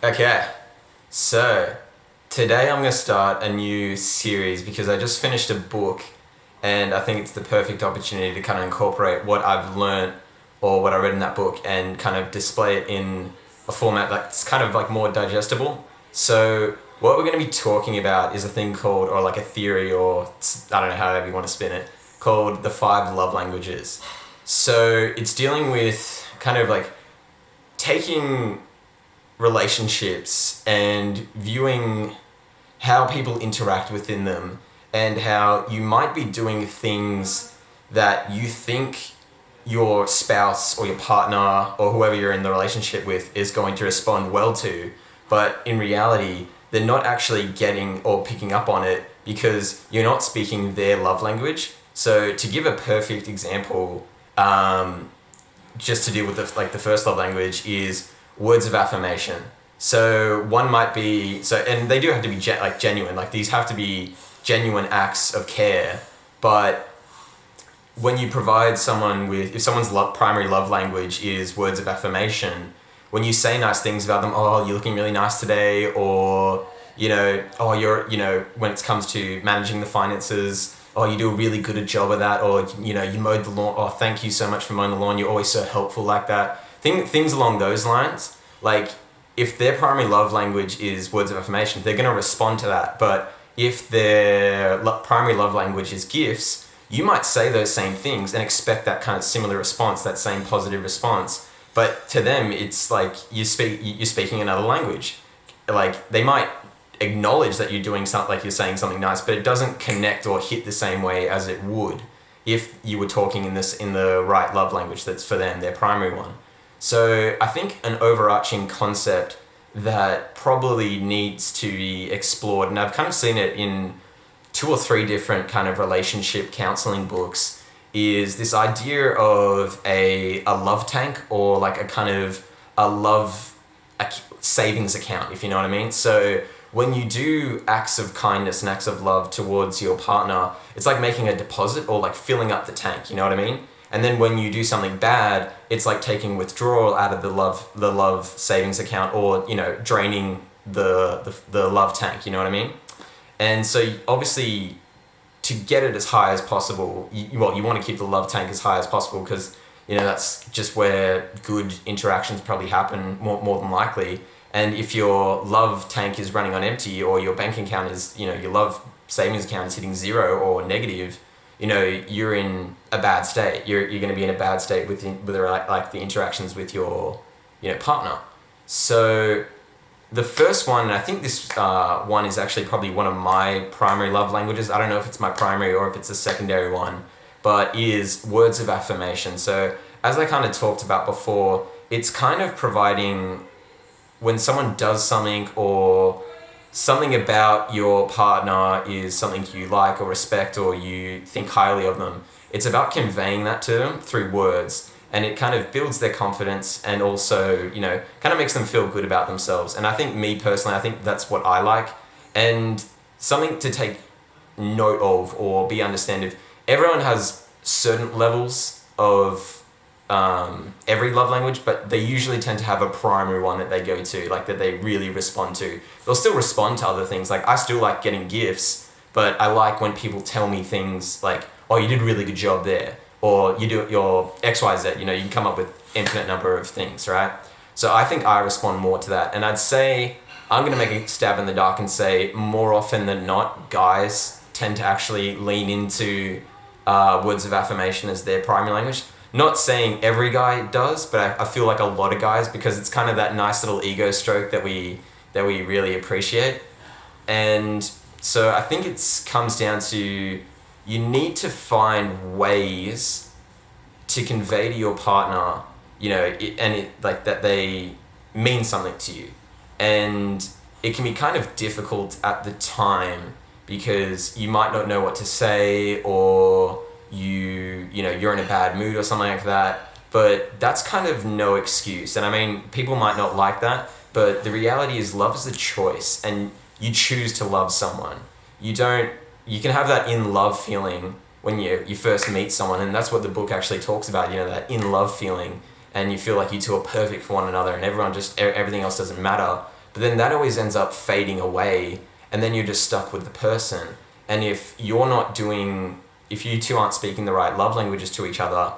Okay, so today I'm going to start a new series because I just finished a book and I think it's the perfect opportunity to kind of incorporate what I've learned or what I read in that book and kind of display it in a format that's kind of like more digestible. So what we're going to be talking about is a thing called, or like a theory, or I don't know, however you want to spin it, called the five love languages. So it's dealing with kind of like taking relationships and viewing how people interact within them and how you might be doing things that you think your spouse or your partner or whoever you're in the relationship with is going to respond well to, but in reality they're not actually getting or picking up on it because you're not speaking their love language. So to give a perfect example, just to deal with the first love language is words of affirmation. So one might be, and they do have to be genuine, like these have to be genuine acts of care, but when you provide someone with, if someone's primary love language is words of affirmation, when you say nice things about them, oh, you're looking really nice today, or, oh, when it comes to managing the finances, oh, you do a really good job of that, or, you mowed the lawn, oh, thank you so much for mowing the lawn, you're always so helpful like that. Things along those lines, like, if their primary love language is words of affirmation, they're going to respond to that. But if their primary love language is gifts, you might say those same things and expect that kind of similar response, that same positive response. But to them, it's like you're speaking another language. Like, they might acknowledge that you're doing something, like you're saying something nice, but it doesn't connect or hit the same way as it would if you were talking in the right love language that's for them, their primary one. So I think an overarching concept that probably needs to be explored, and I've kind of seen it in 2 or 3 different kind of relationship counseling books, is this idea of a love tank, or like a kind of a love savings account, if you know what I mean. So when you do acts of kindness and acts of love towards your partner, it's like making a deposit or like filling up the tank, you know what I mean? And then when you do something bad, it's like taking withdrawal out of the love savings account, or, draining the love tank, you know what I mean? And so obviously, to get it as high as possible, you want to keep the love tank as high as possible because, that's just where good interactions probably happen more than likely. And if your love tank is running on empty, or your bank account is, your love savings account is hitting 0 or negative, you're in a bad state. You're going to be in a bad state with the interactions with your, partner. So the first one, and I think this one is actually probably one of my primary love languages. I don't know if it's my primary or if it's a secondary one, but is words of affirmation. So as I kind of talked about before, it's kind of providing, when someone does something, or something about your partner is something you like or respect, or you think highly of them, it's about conveying that to them through words. And it kind of builds their confidence and also, kind of makes them feel good about themselves. And I think, me personally, I think that's what I like. And something to take note of or be understanding. Everyone has certain levels of every love language, but they usually tend to have a primary one that they go to, like that they really respond to. They'll still respond to other things. Like, I still like getting gifts, but I like when people tell me things like, oh, you did a really good job there, or you do your XYZ, you can come up with infinite number of things, right? So I think I respond more to that. And I'd say, I'm going to make a stab in the dark and say, more often than not, guys tend to actually lean into words of affirmation as their primary language. Not saying every guy does, but I feel like a lot of guys, because it's kind of that nice little ego stroke that we really appreciate. And so I think it comes down to, you need to find ways to convey to your partner, that they mean something to you. And it can be kind of difficult at the time because you might not know what to say, or you're in a bad mood or something like that. But that's kind of no excuse. And I mean, people might not like that, but the reality is, love is a choice, and you choose to love someone. You can have that in love feeling when you first meet someone, and that's what the book actually talks about, that in love feeling, and you feel like you two are perfect for one another, and everything else doesn't matter. But then that always ends up fading away, and then you're just stuck with the person. And if you two aren't speaking the right love languages to each other,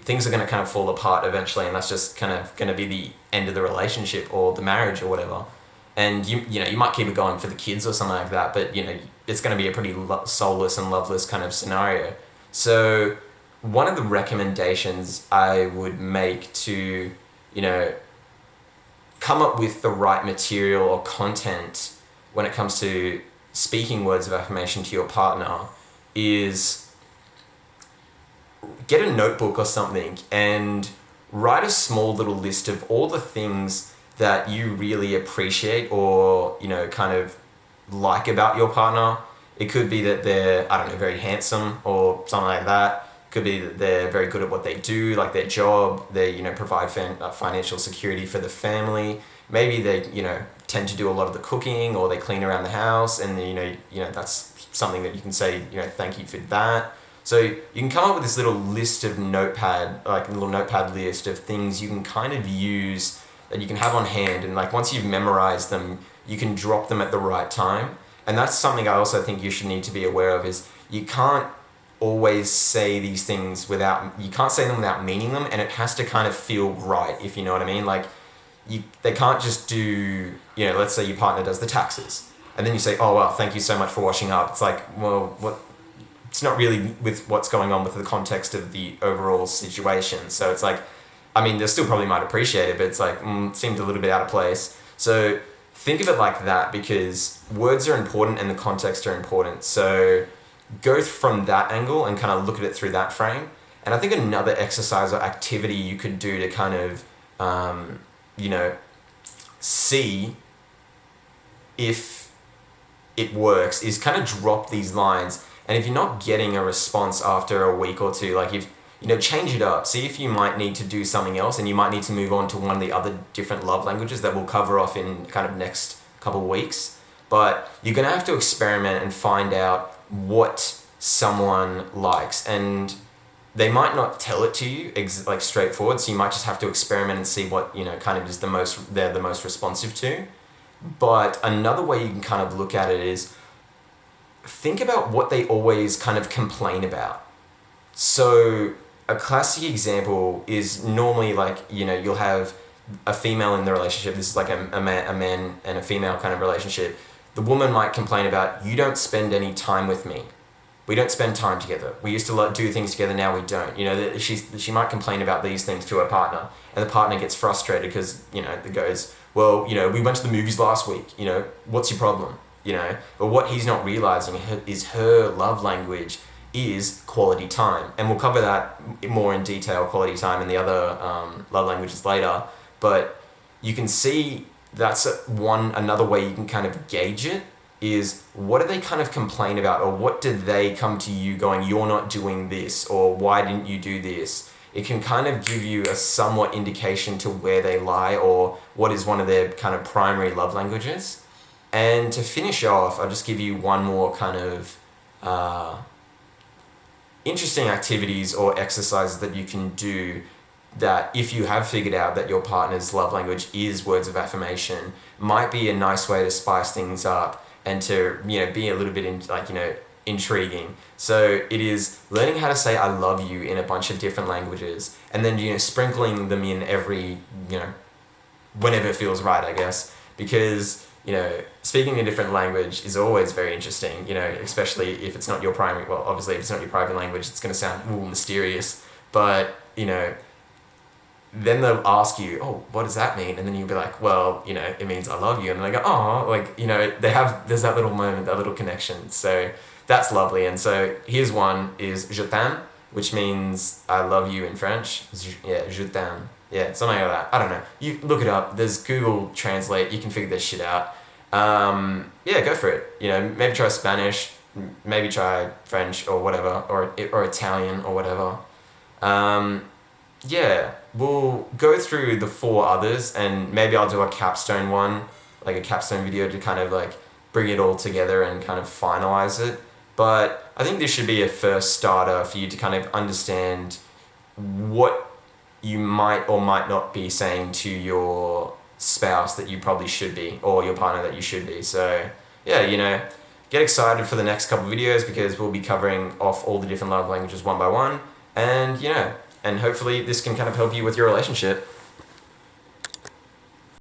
things are going to kind of fall apart eventually, and that's just kind of going to be the end of the relationship or the marriage or whatever. And you might keep it going for the kids or something like that, but it's going to be a pretty soulless and loveless kind of scenario. So one of the recommendations I would make to come up with the right material or content when it comes to speaking words of affirmation to your partner is get a notebook or something and write a small little list of all the things that you really appreciate or kind of like about your partner. It could be that they're, I don't know, very handsome or something like that. It could be that they're very good at what they do, like their job. They provide financial security for the family. Maybe they tend to do a lot of the cooking, or they clean around the house, and that's something that you can say thank you for that. So you can come up with this little list of like a little notepad list of things you can kind of use that you can have on hand, and like once you've memorized them, you can drop them at the right time. And that's something I also think you should need to be aware of, is you can't always say these things you can't say them without meaning them, and it has to kind of feel right, if you know what I mean. Like they can't just do, let's say your partner does the taxes, and then you say, oh well, thank you so much for washing up. It's like, well, what? It's not really with what's going on with the context of the overall situation. So it's like, I mean, they still probably might appreciate it, but it's like, it seemed a little bit out of place. So think of it like that, because words are important and the context are important. So go from that angle and kind of look at it through that frame. And I think another exercise or activity you could do to kind of, see if it works is kind of drop these lines. And if you're not getting a response after a week or two, like change it up. See if you might need to do something else, and you might need to move on to one of the other different love languages that we'll cover off in kind of next couple of weeks. But you're going to have to experiment and find out what someone likes. And they might not tell it to you like straightforward, so you might just have to experiment and see what, kind of is they're the most responsive to. But another way you can kind of look at it is think about what they always kind of complain about. So a classic example is normally like, you'll have a female in the relationship. This is like a man and a female kind of relationship. The woman might complain about, you don't spend any time with me. We don't spend time together. We used to do things together, now we don't. She might complain about these things to her partner, and the partner gets frustrated because, it goes, well, we went to the movies last week, what's your problem? But what he's not realizing is her love language is quality time. And we'll cover that more in detail, quality time, and the other love languages later. But you can see that's another way you can kind of gauge it, is what do they kind of complain about, or what did they come to you going, you're not doing this, or why didn't you do this? It can kind of give you a somewhat indication to where they lie, or what is one of their kind of primary love languages. And to finish off, I'll just give you one more kind of interesting activities or exercises that you can do, that if you have figured out that your partner's love language is words of affirmation, might be a nice way to spice things up and to be a little bit intriguing. So it is learning how to say I love you in a bunch of different languages, and then sprinkling them in every whenever it feels right, I guess, because speaking a different language is always very interesting, especially if it's not your primary, well, obviously if it's not your primary language, it's going to sound mysterious, but, then they'll ask you, oh, what does that mean? And then you'll be like, well, it means I love you. And they go, oh, like, there's that little moment, that little connection. So that's lovely. And so here's one is je t'aime, which means I love you in French. Yeah, je t'aime. Yeah, something like that. I don't know. You look it up. There's Google Translate. You can figure this shit out. Yeah, go for it. Maybe try Spanish, maybe try French or whatever, or Italian or whatever. Yeah, we'll go through the 4 others, and maybe I'll do a capstone one, like a capstone video to kind of like bring it all together and kind of finalize it. But I think this should be a first starter for you to kind of understand what you might or might not be saying to your spouse that you probably should be, or your partner that you should be. So yeah, you know, get excited for the next couple of videos because we'll be covering off all the different love languages one by one, and you know, and hopefully this can kind of help you with your relationship.